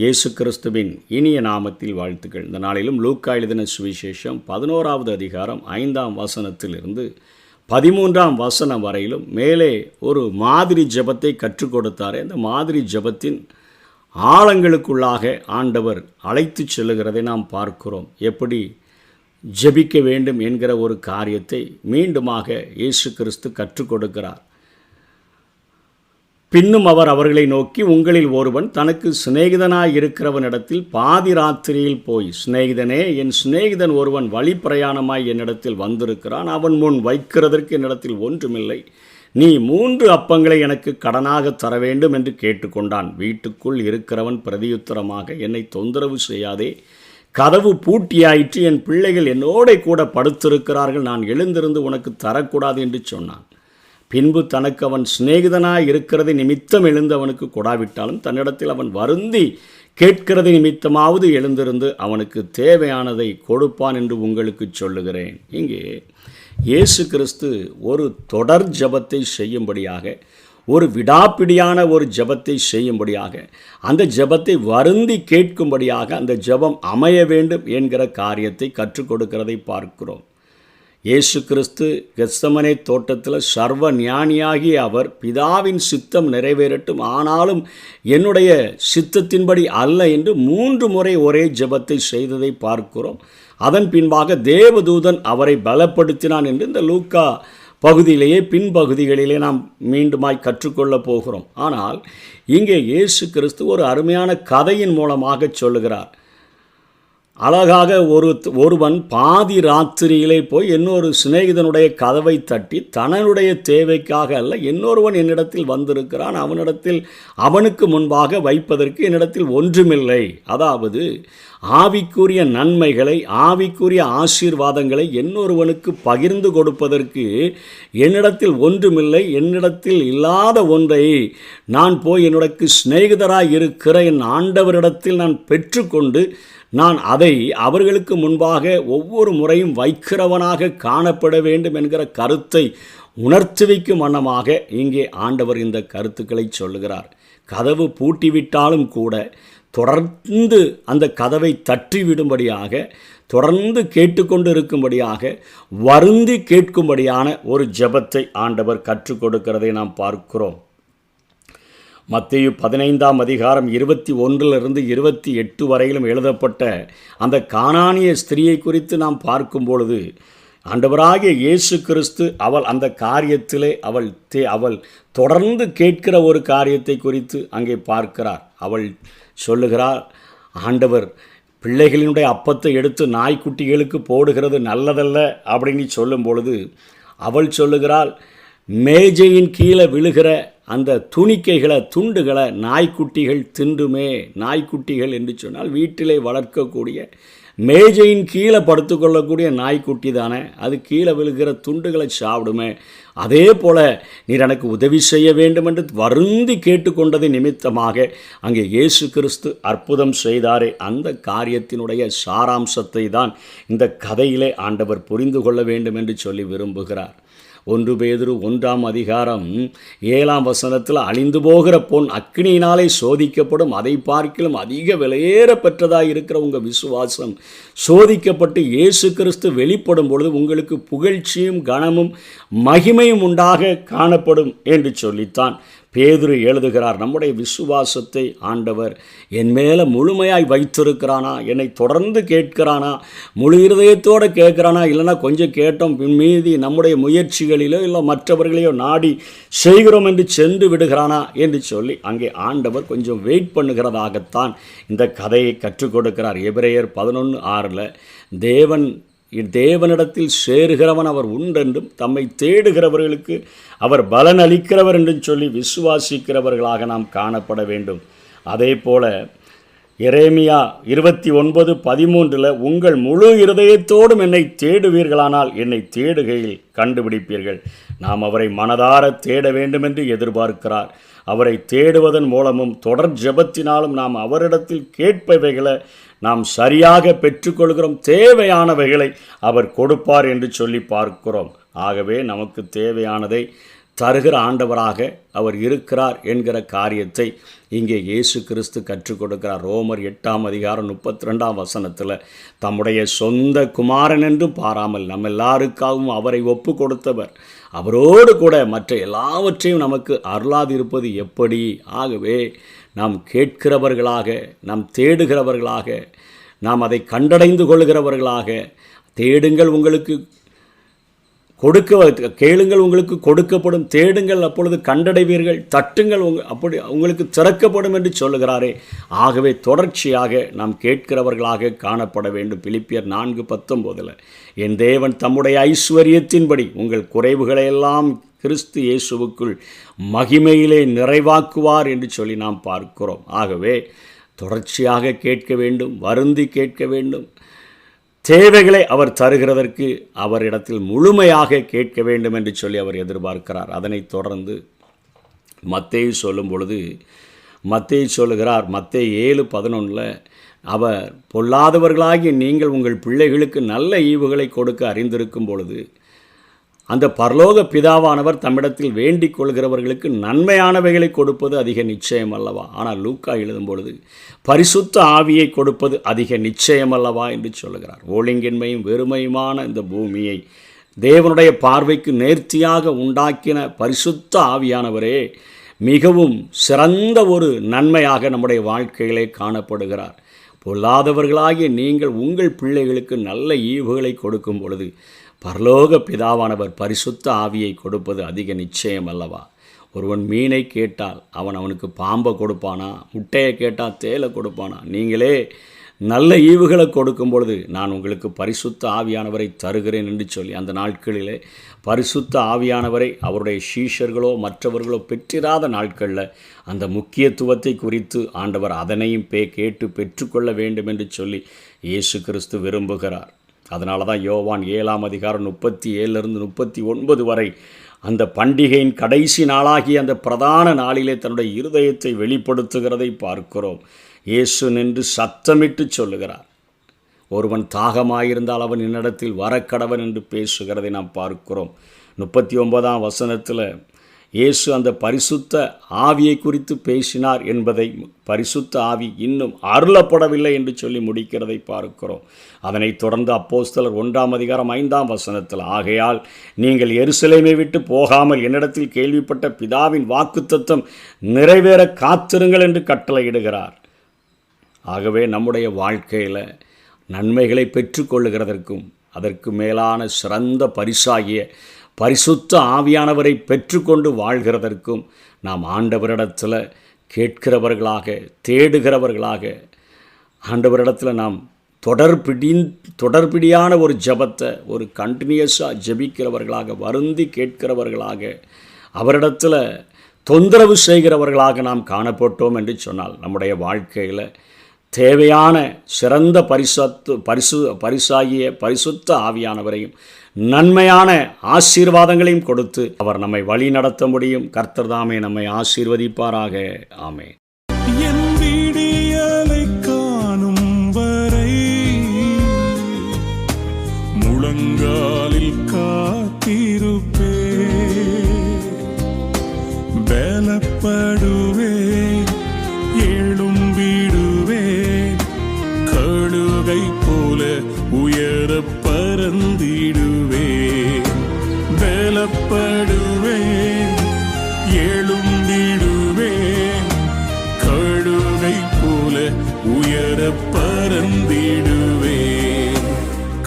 இயேசு கிறிஸ்துவின் இனிய நாமத்தில் வாழ்த்துக்கள். இந்த நாளிலும் லூக்கா எழுதின சுவிசேஷம் 11வது அதிகாரம் 5ஆம் வசனத்திலிருந்து 13ஆம் வசனம் வரையிலும் மேலே ஒரு மாதிரி ஜெபத்தை கற்றுக் கொடுத்தாரே, அந்த மாதிரி ஜெபத்தின் ஆழங்களுக்குள்ளாக ஆண்டவர் அழைத்து செல்லுகிறதை நாம் பார்க்கிறோம். எப்படி ஜெபிக்க வேண்டும் என்கிற ஒரு காரியத்தை மீண்டுமாக இயேசு கிறிஸ்து கற்றுக் கொடுக்கிறார். பின்னும் அவர் அவர்களை நோக்கி, உங்களில் ஒருவன் தனக்கு சிநேகிதனாய் இருக்கிறவனிடத்தில் பாதி ராத்திரியில் போய், சிநேகிதனே, என் சிநேகிதன் ஒருவன் வழி பிரயாணமாய் என்னிடத்தில் வந்திருக்கிறான், அவன் முன் வைக்கிறதற்கு என்னிடத்தில் ஒன்றுமில்லை, நீ 3 அப்பங்களை எனக்கு கடனாக தர வேண்டும் என்று கேட்டுக்கொண்டான். வீட்டுக்குள் இருக்கிறவன் பிரதியுத்தரமாக, என்னை தொந்தரவு செய்யாதே, கதவு பூட்டியாயிற்று, என் பிள்ளைகள் என்னோட கூட படுத்திருக்கிறார்கள், நான் எழுந்திருந்து உனக்கு தரக்கூடாது என்று சொன்னான். பின்பு தனக்கு அவன் சிநேகிதனாய் இருக்கிறது நிமித்தம் எழுந்தவனுக்கு கொடாவிட்டாலும் தன்னிடத்தில் அவன் வருந்தி கேட்கிறது நிமித்தமாவது எழுந்திருந்து அவனுக்கு தேவையானதை கொடுப்பான் என்று உங்களுக்கு சொல்லுகிறேன். இங்கே இயேசு கிறிஸ்து ஒரு தொடர் ஜெபத்தை செய்யும்படியாக, ஒரு விடாப்பிடியான ஒரு ஜெபத்தை செய்யும்படியாக, அந்த ஜெபத்தை வருந்தி கேட்கும்படியாக அந்த ஜெபம் அமைய வேண்டும் என்கிற காரியத்தை கற்றுக் கொடுக்கிறதை பார்க்கிறோம். இயேசு கிறிஸ்து கெத்சமனே தோட்டத்தில் சர்வ ஞானியாகி அவர், பிதாவின் சித்தம் நிறைவேறட்டும், ஆனாலும் என்னுடைய சித்தத்தின்படி அல்ல என்று 3 முறை ஒரே ஜெபத்தை செய்ததை பார்க்கிறோம். அதன் பின்பாக தேவதூதன் அவரை பலப்படுத்தினான் என்று இந்த லூக்கா பகுதியிலேயே பின்பகுதிகளிலே நாம் மீண்டுமாய் கற்றுக்கொள்ளப் போகிறோம். ஆனால் இங்கே இயேசு கிறிஸ்து ஒரு அருமையான கதையின் மூலமாக சொல்லுகிறார். அழகாக ஒருவன் பாதி ராத்திரியிலே போய் இன்னொரு சிநேகிதனுடைய கதவை தட்டி, தன்னுடைய தேவைக்காக அல்ல, இன்னொருவன் என்னிடத்தில் வந்திருக்கிறான், அவனிடத்தில் அவனுக்கு முன்பாக வைப்பதற்கு என்னிடத்தில் ஒன்றுமில்லை, அதாவது ஆவிக்குரிய நன்மைகளை, ஆவிக்குரிய ஆசீர்வாதங்களை இன்னொருவனுக்கு பகிர்ந்து கொடுப்பதற்கு என்னிடத்தில் ஒன்றுமில்லை, என்னிடத்தில் இல்லாத ஒன்றை நான் போய் என்னுடைய சிநேகிதராய் இருக்கிற என் ஆண்டவரிடத்தில் நான் பெற்றுக்கொண்டு நான் அதை அவர்களுக்கு முன்பாக ஒவ்வொரு முறையும் வைக்கிறவனாக காணப்பட வேண்டும் என்கிற கருத்தை உணர்த்தி வைக்கும் வண்ணமாக இங்கே ஆண்டவர் இந்த கருத்துக்களை சொல்லுகிறார். கதவு பூட்டிவிட்டாலும் கூட தொடர்ந்து அந்த கதவை தட்டிவிடும்படியாக, தொடர்ந்து கேட்டுக்கொண்டு இருக்கும்படியாக, வருந்தி கேட்கும்படியான ஒரு ஜெபத்தை ஆண்டவர் கற்றுக் கொடுக்கிறதை நாம் பார்க்கிறோம். மத்தேயு 15ஆம் அதிகாரம் 21 28 வரையிலும் எழுதப்பட்ட அந்த கானானிய ஸ்திரியை குறித்து நாம் பார்க்கும் பொழுது, ஆண்டவராகிய இயேசு கிறிஸ்து அவள் அந்த காரியத்திலே அவள் தொடர்ந்து கேட்கிற ஒரு காரியத்தை குறித்து அங்கே பார்க்கிறார். அவள் சொல்லுகிறார், ஆண்டவர் பிள்ளைகளினுடைய அப்பத்தை எடுத்து நாய்க்குட்டிகளுக்கு போடுகிறது நல்லதல்ல அப்படின்னு சொல்லும் பொழுது அவள் சொல்லுகிறாள், மேஜையின் கீழே விழுகிற அந்த துண்டுகளை நாய்க்குட்டிகள் தின்றுமே. நாய்க்குட்டிகள் என்று சொன்னால் வீட்டிலே வளர்க்கக்கூடிய, மேஜையின் கீழே படுத்துக்கொள்ளக்கூடிய நாய்க்குட்டி தானே, அது கீழே விழுகிற துண்டுகளை சாப்பிடுமே. அதே போல் நீர் எனக்கு உதவி செய்ய வேண்டும் என்று வருந்தி கேட்டுக்கொண்டது நிமித்தமாக அங்கே இயேசு கிறிஸ்து அற்புதம் செய்தாரே, அந்த காரியத்தினுடைய சாராம்சத்தை தான் இந்த கதையிலே ஆண்டவர் புரிந்து கொள்ள வேண்டும் என்று சொல்லி விரும்புகிறார். 1 பேதுரு 1ஆம் அதிகாரம் 7ஆம் வசனத்தில், அழிந்து போகிற பொன் அக்கினியினாலே சோதிக்கப்படும், அதை பார்க்கிலும் அதிக விலையேற பெற்றதாக இருக்கிற உங்கள் விசுவாசம் சோதிக்கப்பட்டு இயேசு கிறிஸ்து வெளிப்படும் பொழுது உங்களுக்கு புகழ்ச்சியும் கனமும் மகிமையும் உண்டாக காணப்படும் என்று சொல்லித்தான் பேதுரு எழுதுகிறார். நம்முடைய விசுவாசத்தை ஆண்டவர் என் மேலே முழுமையாய் வைத்திருக்கிறானா, என்னை தொடர்ந்து கேட்கிறானா, முழு இருதயத்தோடு கேட்கிறானா, இல்லைனா கொஞ்சம் கேட்டோம் மீதி நம்முடைய முயற்சிகளிலோ இல்லை மற்றவர்களையோ நாடி செய்கிறோம் என்று சென்று விடுகிறானா என்று சொல்லி அங்கே ஆண்டவர் கொஞ்சம் வெயிட் பண்ணுகிறதாகத்தான் இந்த கதையை கற்றுக் கொடுக்கிறார். எபிரேயர் 11:6 தேவனிடத்தில் சேருகிறவன் அவர் உண்டென்றும் தம்மை தேடுகிறவர்களுக்கு அவர் பலன் அளிக்கிறவர் என்றும் சொல்லி விசுவாசிக்கிறவர்களாக நாம் காணப்பட வேண்டும். அதே போல எரேமியா 29:13 உங்கள் முழு இருதயத்தோடும் என்னை தேடுவீர்களானால் என்னை தேடுகையில் கண்டுபிடிப்பீர்கள். நாம் அவரை மனதார தேட வேண்டும் என்று எதிர்பார்க்கிறார். அவரை தேடுவதன் மூலமும் தொடர் ஜெபத்தினாலும் நாம் அவரிடத்தில் கேட்பவைகளை நாம் சரியாக பெற்றுக்கொள்கிறோம். தேவையானவைகளை அவர் கொடுப்பார் என்று சொல்லி பார்க்கிறோம். ஆகவே நமக்கு தேவையானதை தருகிற ஆண்டவராக அவர் இருக்கிறார் என்கிற காரியத்தை இங்கே இயேசு கிறிஸ்து கற்றுக் கொடுக்கிறார். ரோமர் 8:32 தம்முடைய சொந்த குமாரன் என்று பாராமல் நம்ம எல்லாருக்காகவும் அவரை ஒப்பு கொடுத்தவர் அவரோடு கூட மற்ற எல்லாவற்றையும் நமக்கு அருளாதிருப்பது எப்படி? ஆகவே நாம் கேட்கிறவர்களாக, நாம் தேடுகிறவர்களாக, நாம் அதை கண்டடைந்து கொள்கிறவர்களாக, தேடுங்கள் உங்களுக்கு கேளுங்கள் உங்களுக்கு கொடுக்கப்படும், தேடுங்கள் அப்பொழுது கண்டடைவீர்கள், தட்டுங்கள் அப்படி உங்களுக்கு திறக்கப்படும் என்று சொல்லுகிறாரே. ஆகவே தொடர்ச்சியாக நாம் கேட்கிறவர்களாக காணப்பட வேண்டும். பிலிப்பியர் 4:19 என் தேவன் தம்முடைய ஐஸ்வரியத்தின்படி உங்கள் குறைவுகளையெல்லாம் கிறிஸ்து இயேசுவுக்குள் மகிமையிலே நிறைவாக்குவார் என்று சொல்லி நாம் பார்க்கிறோம். ஆகவே தொடர்ச்சியாக கேட்க வேண்டும், வருந்தி கேட்க வேண்டும். தேவைகளை அவர் தருகிறதற்கு அவரிடத்தில் முழுமையாக கேட்க வேண்டும் என்று சொல்லி அவர் எதிர்பார்க்கிறார். அதனைத் தொடர்ந்து மத்தேயு சொல்லும் பொழுது மத்தேயு சொல்லுகிறார், மத்தேயு 7:11 அவர் பொல்லாதவர்களாகிய நீங்கள் உங்கள் பிள்ளைகளுக்கு நல்ல ஈவுகளை கொடுக்க அறிந்திருக்கும் பொழுது அந்த பரலோக பிதாவானவர் தம்மிடத்தில் வேண்டிக் கொள்கிறவர்களுக்கு நன்மையானவைகளை கொடுப்பது அதிக நிச்சயம் அல்லவா? ஆனால் லூக்கா எழுதும் பொழுது பரிசுத்த ஆவியை கொடுப்பது அதிக நிச்சயம் அல்லவா என்று சொல்லுகிறார். ஒழுங்கின்மையும் வெறுமையுமான இந்த பூமியை தேவனுடைய பார்வைக்கு நேர்த்தியாக உண்டாக்கின பரிசுத்த ஆவியானவரே மிகவும் சிறந்த ஒரு நன்மையாக நம்முடைய வாழ்க்கையிலே காணப்படுகிறார். பொல்லாதவர்களாகிய நீங்கள் உங்கள் பிள்ளைகளுக்கு நல்ல ஈவுகளை கொடுக்கும் பொழுது பரலோக பிதாவானவர் பரிசுத்த ஆவியை கொடுப்பது அதிக நிச்சயம் அல்லவா? ஒருவன் மீனை கேட்டால் அவனுக்கு பாம்பை கொடுப்பானா? முட்டையை கேட்டால் தேலை கொடுப்பானா? நீங்களே நல்ல ஈவுகளை கொடுக்கும் பொழுது நான் உங்களுக்கு பரிசுத்த ஆவியானவரை தருகிறேன் என்று சொல்லி அந்த நாட்களிலே பரிசுத்த ஆவியானவரை அவருடைய சீஷர்களோ மற்றவர்களோ பெற்றிராத நாட்களில் அந்த முக்கியத்துவத்தை குறித்து ஆண்டவர் அதனையும் கேட்டு பெற்றுக்கொள்ள வேண்டும் என்று சொல்லி இயேசு கிறிஸ்து விரும்புகிறார். அதனால தான் யோவான் 7:37-39 வரை அந்த பண்டிகையின் கடைசி நாளாகிய அந்த பிரதான நாளிலே தன்னுடைய இருதயத்தை வெளிப்படுத்துகிறதை பார்க்கிறோம். இயேசு நின்று சத்தமிட்டு சொல்லுகிறார், ஒருவன் தாகமாயிருந்தால் அவன் என்னிடத்தில் வரக்கடவன் என்று பேசுகிறதை நாம் பார்க்கிறோம். 39 இயேசு அந்த பரிசுத்த ஆவியை குறித்து பேசினார் என்பதை பரிசுத்த ஆவி இன்னும் அருளப்படவில்லை என்று சொல்லி முடிக்கிறதை பார்க்கிறோம். அதனைத் தொடர்ந்து அப்போஸ்தலர் 1:5 ஆகையால் நீங்கள் எருசலேமை விட்டு போகாமல் என்னிடத்தில் கேள்விப்பட்ட பிதாவின் வாக்குத்தத்தம் நிறைவேற காத்திருங்கள் என்று கட்டளையிடுகிறார். ஆகவே நம்முடைய வாழ்க்கையில் நன்மைகளை பெற்றுக்கொள்ளுகிறதற்கும் அதற்கு மேலான சிறந்த பரிசாகிய பரிசுத்த ஆவியானவரை பெற்றுக்கொண்டு வாழ்கிறதற்கும் நாம் ஆண்டவரிடத்தில் கேட்கிறவர்களாக, தேடுகிறவர்களாக, ஆண்டவரிடத்தில் நாம் தொடர்பிடியான ஒரு ஜெபத்தை ஒரு கண்டினியூஸாக ஜெபிக்கிறவர்களாக, வருந்தி கேட்கிறவர்களாக, அவரிடத்தில் தொந்தரவு செய்கிறவர்களாக நாம் காணப்பட்டோம் என்று சொன்னால் நம்முடைய வாழ்க்கையில் தேவையான சிறந்த பரிசாகிய பரிசுத்த ஆவியானவரையும் நன்மையான ஆசீர்வாதங்களையும் கொடுத்து அவர் நம்மை வழி நடத்த முடியும். கர்த்தர் தாமே நம்மை ஆசீர்வதிப்பாராக. ஆமென். என் விடியலை காணும் வரை முழங்காலில் காத்திருப்பே, பலப்படுவே, எழும்பிடுவே, கழுகை போல உயர பறந்திடுவே, பலப்படுவே, எழும்பிடுவே, கழுகை போல உயர பறந்திடுவே.